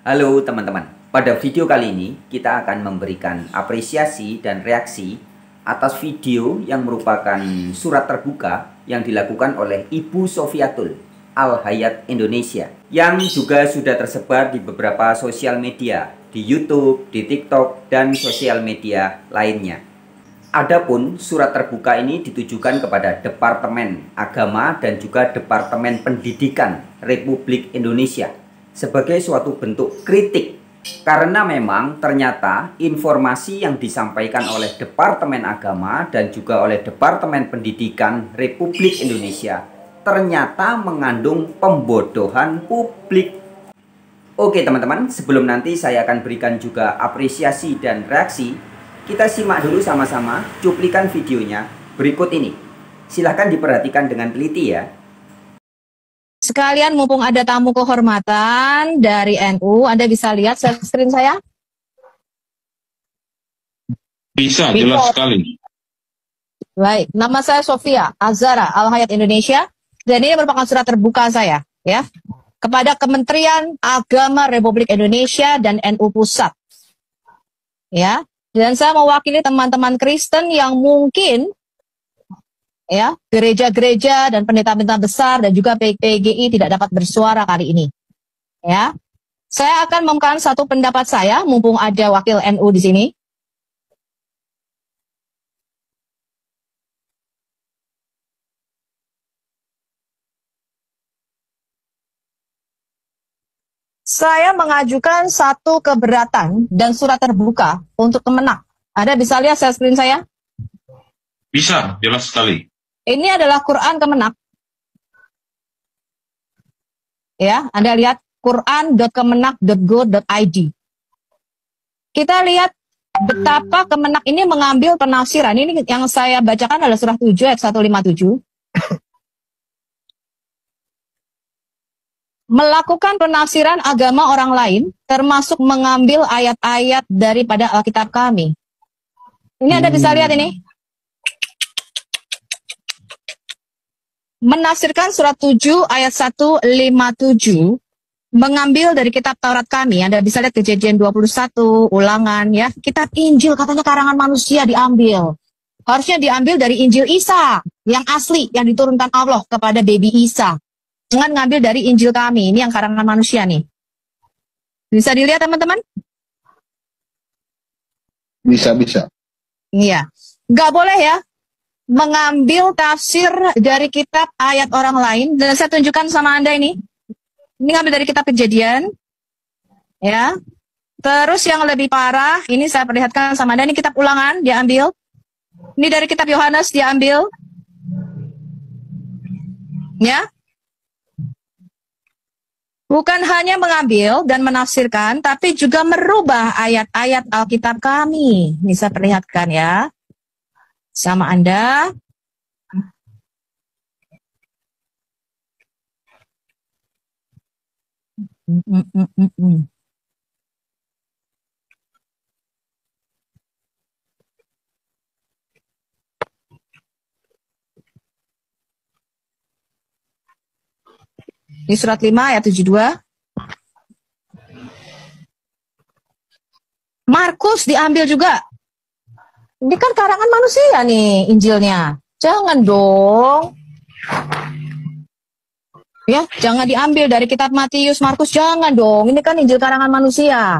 Halo teman-teman, pada video kali ini kita akan memberikan apresiasi dan reaksi atas video yang merupakan surat terbuka yang dilakukan oleh Ibu Sofiatul Al-Hayat Indonesia yang juga sudah tersebar di beberapa sosial media, di YouTube, di TikTok, dan sosial media lainnya. Adapun surat terbuka ini ditujukan kepada Departemen Agama dan juga Departemen Pendidikan Republik Indonesia sebagai suatu bentuk kritik, karena memang ternyata informasi yang disampaikan oleh Departemen Agama dan juga oleh Departemen Pendidikan Republik Indonesia ternyata mengandung pembodohan publik. Oke teman-teman, sebelum nanti saya akan berikan juga apresiasi dan reaksi, kita simak dulu sama-sama cuplikan videonya berikut ini. Silahkan diperhatikan dengan teliti ya. Sekalian, mumpung ada tamu kehormatan dari NU, Anda bisa lihat screen saya? Bisa, jelas sekali. Baik, nama saya Sofia Azhara Al-Hayat Indonesia, dan ini merupakan surat terbuka saya, ya, kepada Kementerian Agama Republik Indonesia dan NU Pusat. Ya, dan saya mewakili teman-teman Kristen yang mungkin ya, gereja-gereja dan pendeta-pendeta besar dan juga PGI tidak dapat bersuara kali ini. Ya, saya akan mengungkapkan satu pendapat saya, mumpung ada wakil NU di sini. Saya mengajukan satu keberatan dan surat terbuka untuk Kemenak. Anda bisa lihat screen saya? Bisa, jelas sekali. Ini adalah Quran Kemenak. Ya, Anda lihat quran.kemenak.go.id. Kita lihat betapa Kemenak ini mengambil penafsiran. Ini yang saya bacakan adalah surah 7 ayat 157. Melakukan penafsiran agama orang lain, termasuk mengambil ayat-ayat daripada Alkitab kami. Ini Anda bisa lihat ini. Menafsirkan surat 7 ayat 157 mengambil dari kitab Taurat kami. Anda bisa lihat Kejadian 21, Ulangan ya. Kitab Injil katanya karangan manusia diambil. Harusnya diambil dari Injil Isa yang asli yang diturunkan Allah kepada baby Isa. Jangan ngambil dari Injil kami. Ini yang karangan manusia nih. Bisa dilihat teman-teman? Bisa. Iya. Nggak boleh ya mengambil tafsir dari kitab ayat orang lain. Dan saya tunjukkan sama Anda ini. Ini ngambil dari kitab Kejadian. Ya. Terus yang lebih parah, ini saya perlihatkan sama Anda. Ini kitab Ulangan, diambil. Ini dari kitab Yohanes, diambil. Ya. Bukan hanya mengambil dan menafsirkan, tapi juga merubah ayat-ayat Alkitab kami. Ini saya perlihatkan ya. Sama Anda. Di surat 5 ayat 72. Markus diambil juga. Ini kan karangan manusia nih Injilnya. Jangan dong. Ya, jangan diambil dari kitab Matius, Markus, jangan dong. Ini kan Injil karangan manusia.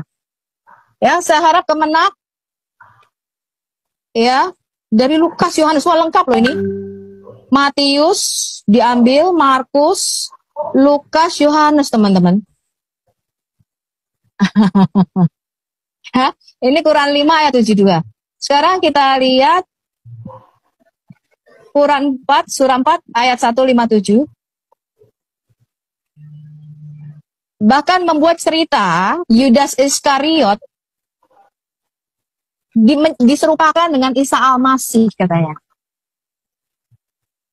Ya, saya harap Kemenak ya, dari Lukas, Yohanes, wah lengkap loh ini. Matius diambil, Markus, Lukas, Yohanes, teman-teman. Ini Quran 5 ayat 72. Sekarang kita lihat Quran 4, surah 4 ayat 157. Bahkan membuat cerita Yudas Iskariot diserupakan dengan Isa Al-Masih katanya.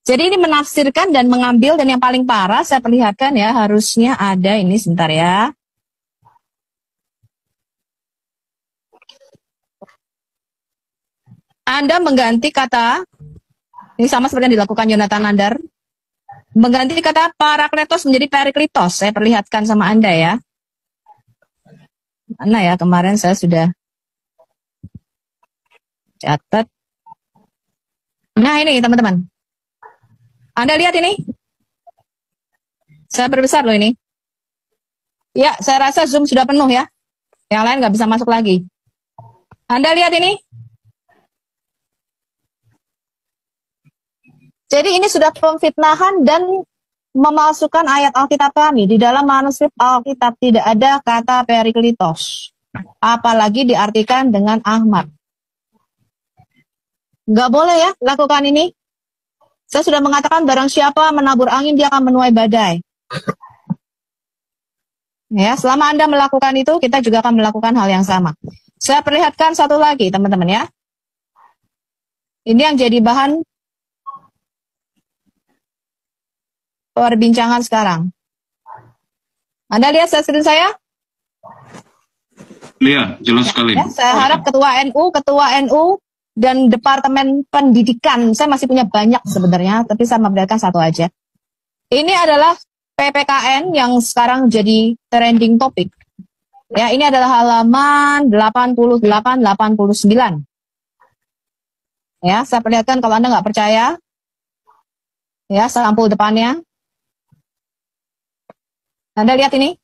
Jadi ini menafsirkan dan mengambil, dan yang paling parah saya perlihatkan ya, harusnya ada ini sebentar ya. Anda mengganti kata, ini sama seperti yang dilakukan Yonatan Nandar, mengganti kata parakletos menjadi periklitos. Saya perlihatkan sama Anda ya. Mana ya, kemarin saya sudah catat. Nah ini teman-teman. Anda lihat ini? Saya perbesar loh ini. Ya, saya rasa Zoom sudah penuh ya. Yang lain nggak bisa masuk lagi. Anda lihat ini? Jadi ini sudah pemfitnahan dan memalsukan ayat Alkitab kami. Di dalam manuskrip Alkitab tidak ada kata Periklitos. Apalagi diartikan dengan Ahmad. Nggak boleh ya lakukan ini. Saya sudah mengatakan barang siapa menabur angin dia akan menuai badai. Ya, selama Anda melakukan itu, kita juga akan melakukan hal yang sama. Saya perlihatkan satu lagi, teman-teman ya. Ini yang jadi bahan perbincangan sekarang. Anda lihat screen saya? Lihat, jelas sekali. Ya, saya harap Ketua NU, dan Departemen Pendidikan, saya masih punya banyak sebenarnya, tapi saya memperlihatkan satu aja. Ini adalah PPKN yang sekarang jadi trending topik. Ya, ini adalah halaman 88-89. Ya, saya perlihatkan kalau Anda nggak percaya. Ya, sampul depannya. Anda lihat ini.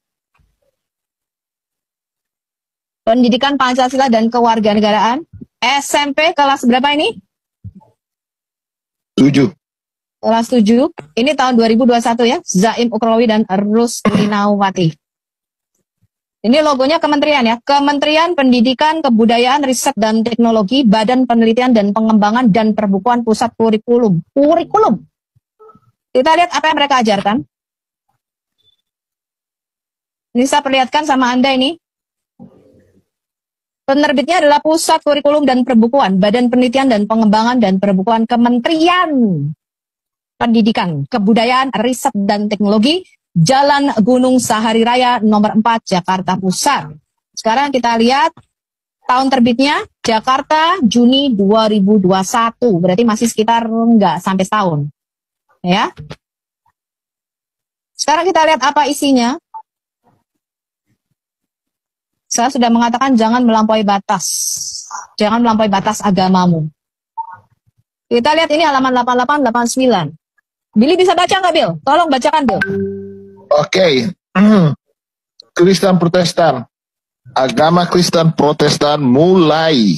Pendidikan Pancasila dan Kewarganegaraan. SMP kelas berapa ini? 7. Kelas 7. Ini tahun 2021 ya. Zaim Ukrawi dan Ruslinawati. Ini logonya kementerian ya. Kementerian Pendidikan, Kebudayaan, Riset dan Teknologi, Badan Penelitian dan Pengembangan dan Perbukuan Pusat Kurikulum. Kurikulum. Kita lihat apa yang mereka ajarkan. Ini saya perlihatkan sama Anda ini. Penerbitnya adalah Pusat Kurikulum dan Perbukuan, Badan Penelitian dan Pengembangan dan Perbukuan Kementerian Pendidikan, Kebudayaan, Riset dan Teknologi, Jalan Gunung Sahari Raya nomor 4, Jakarta Pusat. Sekarang kita lihat tahun terbitnya Jakarta Juni 2021, berarti masih sekitar enggak sampai setahun. Ya. Sekarang kita lihat apa isinya. Saya sudah mengatakan jangan melampaui batas. Jangan melampaui batas agamamu. Kita lihat ini halaman 88-89. Billy bisa baca nggak, Bill? Tolong bacakan, Bill. Oke. Kristen Protestan. Agama Kristen Protestan mulai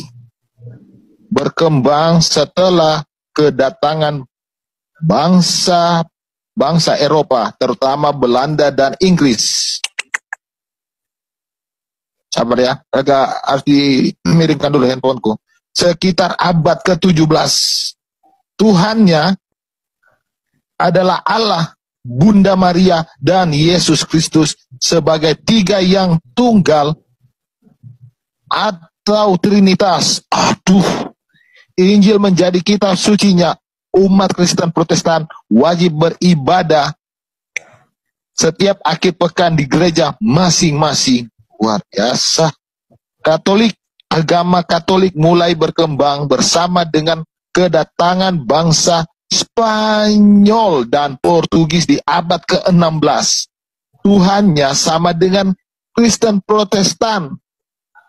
berkembang setelah kedatangan bangsa Eropa, terutama Belanda dan Inggris. Sabar ya, agak harus dimiringkan dulu handphoneku. Sekitar abad ke-17, Tuhannya adalah Allah, Bunda Maria, dan Yesus Kristus sebagai tiga yang tunggal atau Trinitas. Injil menjadi kitab sucinya. Umat Kristen Protestan wajib beribadah setiap akhir pekan di gereja masing-masing. Luar biasa. Agama Katolik mulai berkembang bersama dengan kedatangan bangsa Spanyol dan Portugis di abad ke-16. Tuhannya sama dengan Kristen Protestan,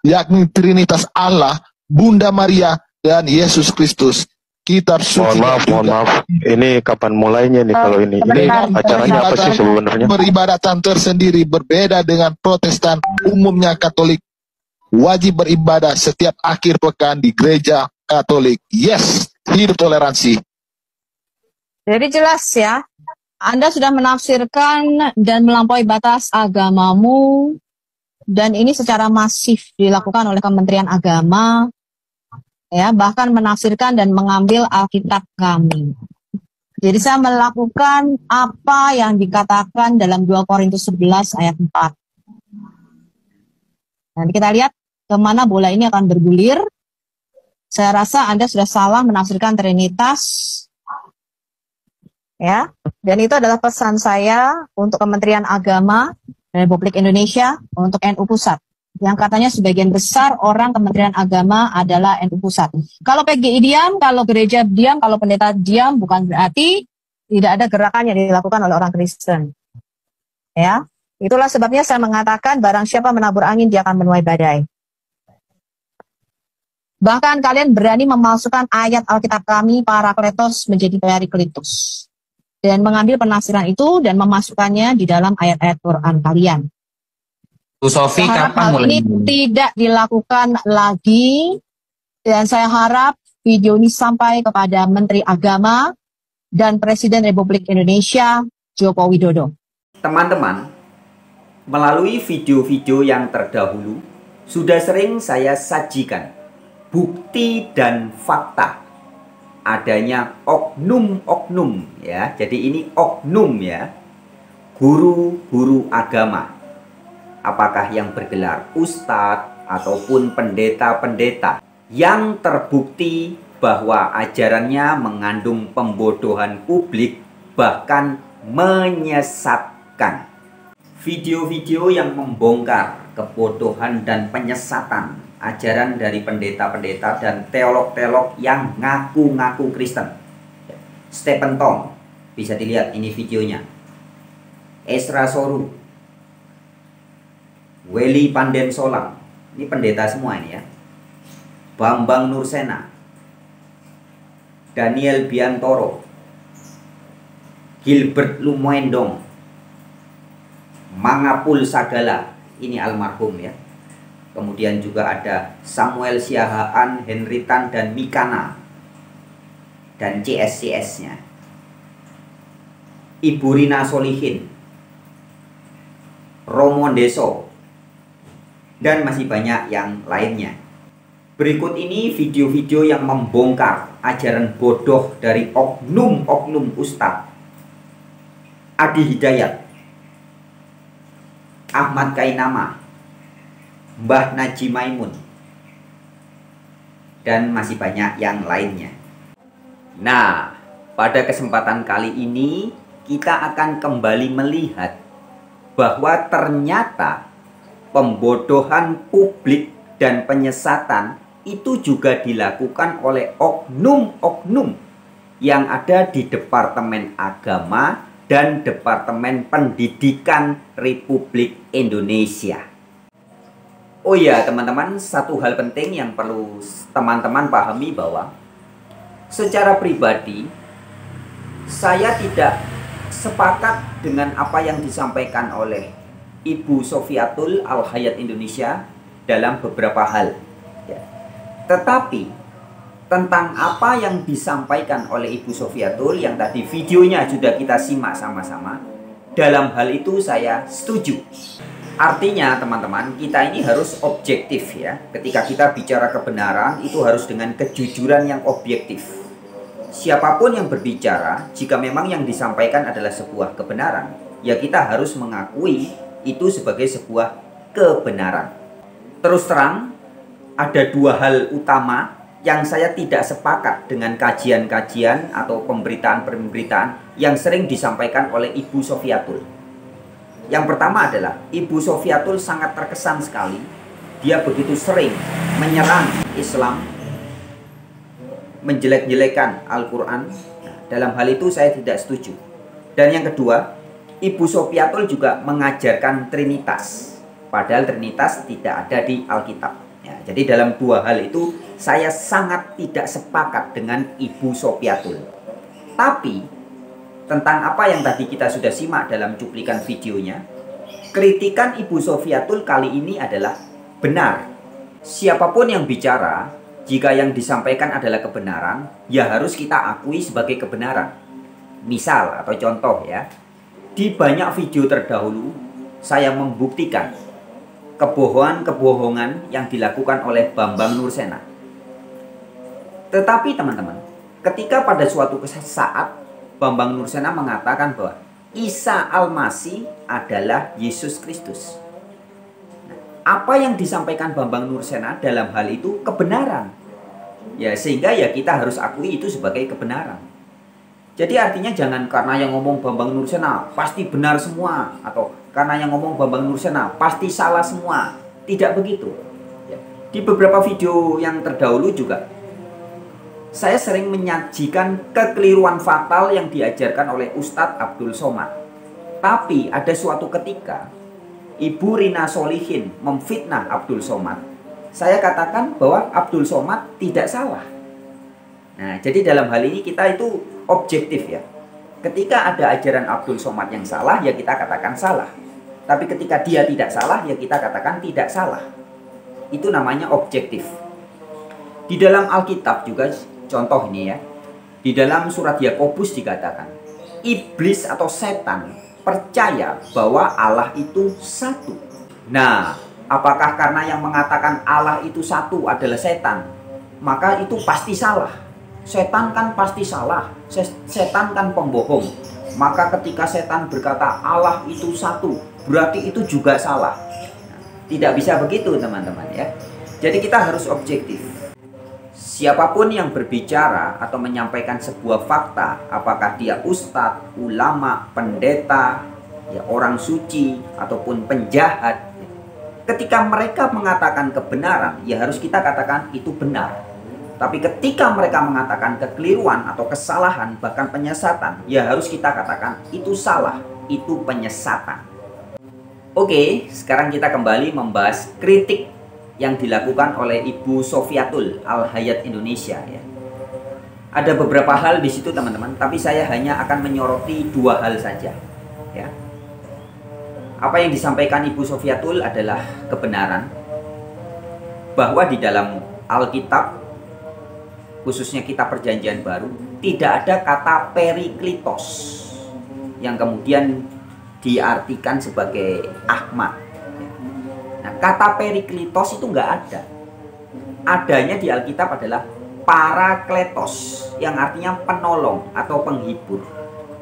yakni Trinitas Allah, Bunda Maria, dan Yesus Kristus. Kitab suci. Mohon maaf. Ini kapan mulainya nih kalau ini? Ini acaranya apa sih sebenarnya? Peribadatan tersendiri berbeda dengan Protestan. Umumnya Katolik wajib beribadah setiap akhir pekan di gereja Katolik. Yes, hidup toleransi. Jadi jelas ya, Anda sudah menafsirkan dan melampaui batas agamamu, dan ini secara masif dilakukan oleh Kementerian Agama, ya, bahkan menafsirkan dan mengambil Alkitab kami. Jadi saya melakukan apa yang dikatakan dalam 2 Korintus 11 ayat 4. Nanti kita lihat kemana bola ini akan bergulir. Saya rasa Anda sudah salah menafsirkan Trinitas. Ya, dan itu adalah pesan saya untuk Kementerian Agama Republik Indonesia, untuk NU Pusat. Yang katanya sebagian besar orang Kementerian Agama adalah NU Pusat. Kalau PGI diam, kalau gereja diam, kalau pendeta diam, bukan berarti tidak ada gerakan yang dilakukan oleh orang Kristen. Ya, Itulah sebabnya saya mengatakan barang siapa menabur angin dia akan menuai badai. Bahkan kalian berani memalsukan ayat Alkitab kami Parakletos menjadi Perikletos. Dan mengambil penafsiran itu dan memasukkannya di dalam ayat-ayat Quran kalian. Bu Sofi, Saya harap kapan hal mulai? ini tidak dilakukan lagi. Dan saya harap video ini sampai kepada Menteri Agama dan Presiden Republik Indonesia Joko Widodo. Teman-teman, melalui video-video yang terdahulu, sudah sering saya sajikan bukti dan fakta adanya oknum-oknum ya. Jadi ini oknum ya, guru-guru agama. Apakah yang bergelar ustadz ataupun pendeta-pendeta yang terbukti bahwa ajarannya mengandung pembodohan publik, bahkan menyesatkan. Video-video yang membongkar kebodohan dan penyesatan ajaran dari pendeta-pendeta dan teolog-teolog yang ngaku-ngaku Kristen. Stephen Tong, bisa dilihat ini videonya. Esra Soru, Welly Panden Solang, ini pendeta semua ini ya. Bambang Nursena, Daniel Biantoro, Gilbert Lumoendong, Mangapul Sagala, ini almarhum ya. Kemudian juga ada Samuel Siahaan, Henritan dan Mikana dan CS-CS-nya. Ibu Rina Solihin, Romo Deso, dan masih banyak yang lainnya. Berikut ini video-video yang membongkar ajaran bodoh dari oknum-oknum ustadz. Adi Hidayat, Ahmad Kainama, Mbah Naji Maimun, dan masih banyak yang lainnya. Nah, pada kesempatan kali ini kita akan kembali melihat bahwa ternyata pembodohan publik dan penyesatan itu juga dilakukan oleh oknum-oknum yang ada di Departemen Agama dan Departemen Pendidikan Republik Indonesia. Oh ya teman-teman, satu hal penting yang perlu teman-teman pahami bahwa secara pribadi saya tidak sepakat dengan apa yang disampaikan oleh Ibu Sofiatul Al-Hayat Indonesia dalam beberapa hal ya. Tetapi tentang apa yang disampaikan oleh Ibu Sofiatul yang tadi videonya sudah kita simak sama-sama, dalam hal itu saya setuju. Artinya teman-teman, kita ini harus objektif ya. Ketika kita bicara kebenaran itu harus dengan kejujuran yang objektif. Siapapun yang berbicara, jika memang yang disampaikan adalah sebuah kebenaran, ya kita harus mengakui itu sebagai sebuah kebenaran. Terus terang, ada dua hal utama yang saya tidak sepakat dengan kajian-kajian atau pemberitaan-pemberitaan yang sering disampaikan oleh Ibu Sofiatul. Yang pertama adalah Ibu Sofiatul sangat terkesan sekali. Dia begitu sering menyerang Islam, menjelek-jelekan Al-Quran. Dalam hal itu saya tidak setuju. Dan yang kedua, Ibu Sofiatul juga mengajarkan Trinitas, padahal Trinitas tidak ada di Alkitab ya. Jadi dalam dua hal itu saya sangat tidak sepakat dengan Ibu Sofiatul. Tapi tentang apa yang tadi kita sudah simak dalam cuplikan videonya, kritikan Ibu Sofiatul kali ini adalah benar. Siapapun yang bicara, jika yang disampaikan adalah kebenaran, ya harus kita akui sebagai kebenaran. Misal atau contoh ya, di banyak video terdahulu saya membuktikan kebohongan-kebohongan yang dilakukan oleh Bambang Nursena. Tetapi teman-teman, ketika pada suatu saat Bambang Nursena mengatakan bahwa Isa Al-Masih adalah Yesus Kristus. Nah, apa yang disampaikan Bambang Nursena dalam hal itu kebenaran. Ya, sehingga ya kita harus akui itu sebagai kebenaran. Jadi artinya jangan karena yang ngomong Bambang Nursena pasti benar semua, atau karena yang ngomong Bambang Nursena pasti salah semua. Tidak begitu. Ya. Di beberapa video yang terdahulu juga saya sering menyajikan kekeliruan fatal yang diajarkan oleh Ustadz Abdul Somad. Tapi ada suatu ketika Ibu Rina Solihin memfitnah Abdul Somad, saya katakan bahwa Abdul Somad tidak salah. Nah, jadi dalam hal ini kita itu objektif ya. Ketika ada ajaran Abdul Somad yang salah, ya kita katakan salah. Tapi ketika dia tidak salah, ya kita katakan tidak salah. Itu namanya objektif. Di dalam Alkitab juga, contoh ini ya, di dalam surat Yakobus dikatakan, iblis atau setan percaya bahwa Allah itu satu. Nah, apakah karena yang mengatakan Allah itu satu adalah setan, maka itu pasti salah? Setan kan pasti salah. Setan kan pembohong. Maka ketika setan berkata Allah itu satu, berarti itu juga salah. Tidak bisa begitu teman-teman ya. Jadi kita harus objektif. Siapapun yang berbicara atau menyampaikan sebuah fakta, apakah dia ustadz, ulama, pendeta, ya orang suci, ataupun penjahat, ketika mereka mengatakan kebenaran, ya harus kita katakan itu benar. Tapi ketika mereka mengatakan kekeliruan atau kesalahan, bahkan penyesatan, ya harus kita katakan itu salah, itu penyesatan. Oke, sekarang kita kembali membahas kritik yang dilakukan oleh Ibu Sofiatul Al-Hayat Indonesia ya. Ada beberapa hal di situ teman-teman, tapi saya hanya akan menyoroti dua hal saja ya. Apa yang disampaikan Ibu Sofiatul adalah kebenaran, bahwa di dalam Alkitab, khususnya kitab Perjanjian Baru, tidak ada kata periklitos yang kemudian diartikan sebagai Ahmad. Nah, kata periklitos itu nggak ada. Adanya di Alkitab adalah parakletos, yang artinya penolong atau penghibur.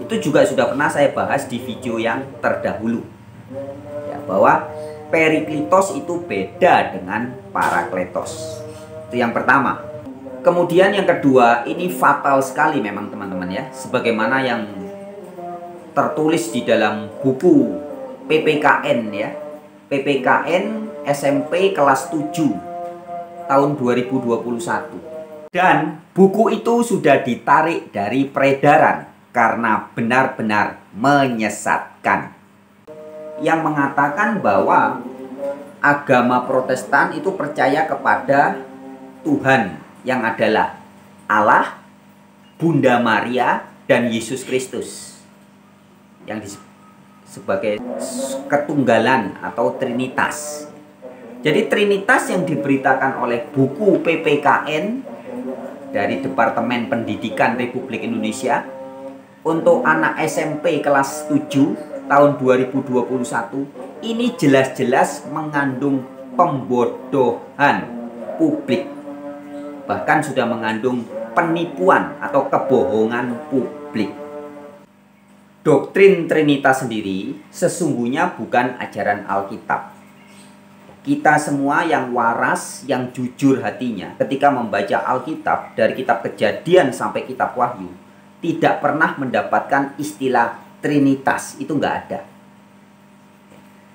Itu juga sudah pernah saya bahas di video yang terdahulu ya, bahwa periklitos itu beda dengan parakletos. Itu yang pertama. Kemudian yang kedua, ini fatal sekali memang teman-teman ya, sebagaimana yang tertulis di dalam buku PPKN ya, PPKN SMP kelas 7 tahun 2021. Dan buku itu sudah ditarik dari peredaran karena benar-benar menyesatkan. Yang mengatakan bahwa agama Protestan itu percaya kepada Tuhan yang adalah Allah, Bunda Maria, dan Yesus Kristus, yang disebut sebagai ketunggalan atau Trinitas. Jadi Trinitas yang diberitakan oleh buku PPKN dari Departemen Pendidikan Republik Indonesia untuk anak SMP kelas 7 tahun 2021 ini jelas-jelas mengandung pembodohan publik. Bahkan sudah mengandung penipuan atau kebohongan publik. Doktrin Trinitas sendiri sesungguhnya bukan ajaran Alkitab. Kita semua yang waras, yang jujur hatinya ketika membaca Alkitab dari kitab Kejadian sampai kitab Wahyu, tidak pernah mendapatkan istilah Trinitas. Itu nggak ada.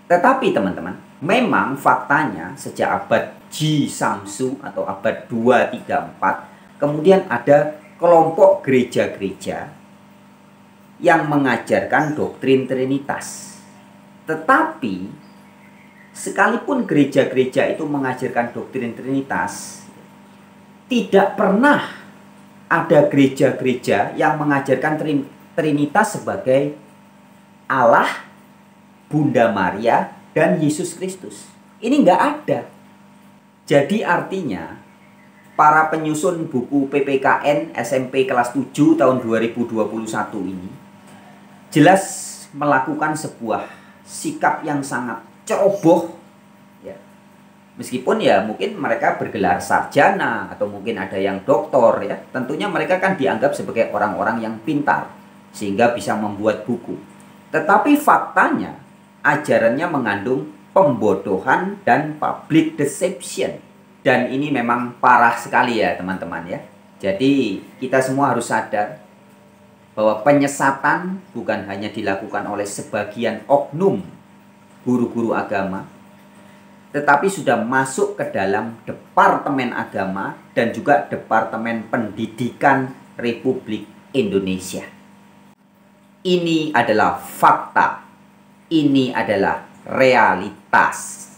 Tetapi teman-teman, memang faktanya sejak abad Ji Samsu atau abad 2, 3, 4, kemudian ada kelompok gereja-gereja yang mengajarkan doktrin Trinitas. Tetapi sekalipun gereja-gereja itu mengajarkan doktrin Trinitas, tidak pernah ada gereja-gereja yang mengajarkan Trinitas sebagai Allah, Bunda Maria, dan Yesus Kristus. Ini nggak ada. Jadi artinya para penyusun buku PPKN SMP kelas 7 tahun 2021 ini jelas melakukan sebuah sikap yang sangat ceroboh ya. Meskipun ya mungkin mereka bergelar sarjana atau mungkin ada yang doktor ya, tentunya mereka kan dianggap sebagai orang-orang yang pintar sehingga bisa membuat buku. Tetapi faktanya ajarannya mengandung pembodohan dan public deception, dan ini memang parah sekali ya teman-teman ya. Jadi kita semua harus sadar bahwa penyesatan bukan hanya dilakukan oleh sebagian oknum guru-guru agama, tetapi sudah masuk ke dalam Departemen Agama dan juga Departemen Pendidikan Republik Indonesia. Ini adalah fakta, ini adalah realitas.